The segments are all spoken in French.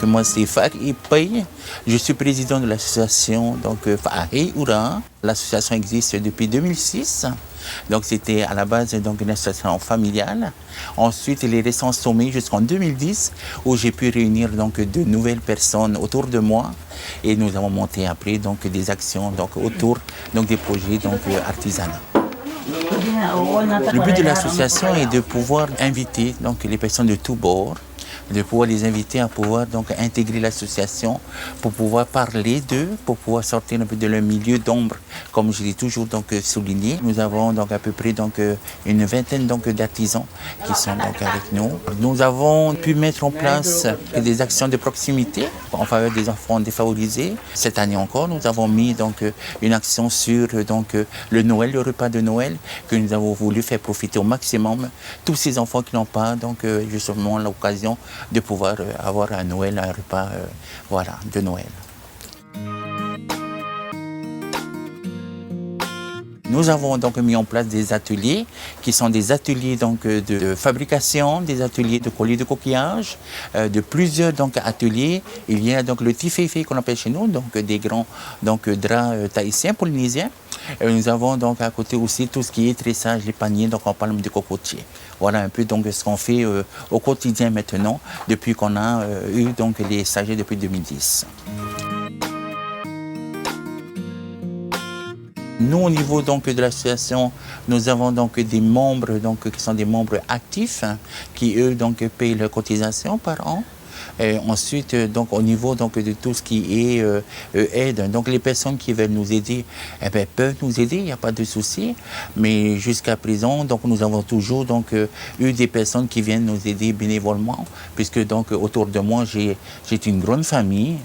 Moi, c'est Fari Paye. Je suis président de l'association Fari Oura. L'association existe depuis 2006. Donc, c'était à la base une association familiale. Ensuite, il est récent sommé jusqu'en 2010 où j'ai pu réunir de nouvelles personnes autour de moi. Et nous avons monté après des actions autour des projets artisanaux. Le but de l'association est de pouvoir inviter les personnes de tous bords, de pouvoir les inviter à pouvoir intégrer l'association pour pouvoir parler d'eux, pour pouvoir sortir un peu de leur milieu d'ombre, comme je l'ai toujours souligné. Nous avons à peu près une vingtaine d'artisans qui sont avec nous. Nous avons pu mettre en place des actions de proximité en faveur des enfants défavorisés. Cette année encore, nous avons mis une action sur le Noël, le repas de Noël, que nous avons voulu faire profiter au maximum tous ces enfants qui n'ont pas justement l'occasion de pouvoir avoir un Noël, un repas de Noël. Nous avons mis en place des ateliers qui sont des ateliers de fabrication, des ateliers de colliers de coquillage, de plusieurs ateliers. Il y a le tiféfé qu'on appelle chez nous, des grands draps tahitiens, polynésiens. Nous avons à côté aussi tout ce qui est tressage, les paniers, en palme de cocotier. Voilà un peu ce qu'on fait au quotidien maintenant, depuis qu'on a eu les stagiaires depuis 2010. Nous, au niveau de l'association, nous avons des membres qui sont des membres actifs, qui eux payent leur cotisation par an. Et ensuite, au niveau de tout ce qui est aide, les personnes qui veulent nous aider peuvent nous aider, il n'y a pas de souci. Mais jusqu'à présent, nous avons toujours eu des personnes qui viennent nous aider bénévolement, puisque autour de moi, j'ai une grande famille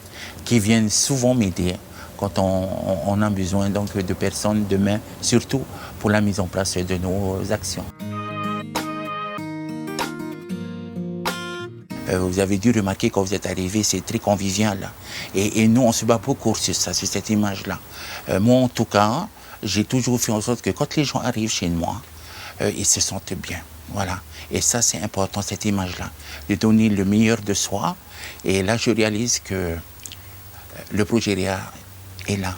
qui viennent souvent m'aider quand on a besoin de personnes de main, surtout pour la mise en place de nos actions. Vous avez dû remarquer quand vous êtes arrivé, c'est très convivial. Et nous, on se bat beaucoup sur ça, sur cette image-là. Moi, en tout cas, j'ai toujours fait en sorte que quand les gens arrivent chez moi, ils se sentent bien. Voilà. Et ça, c'est important, cette image-là, de donner le meilleur de soi. Et là, je réalise que le projet REA est là.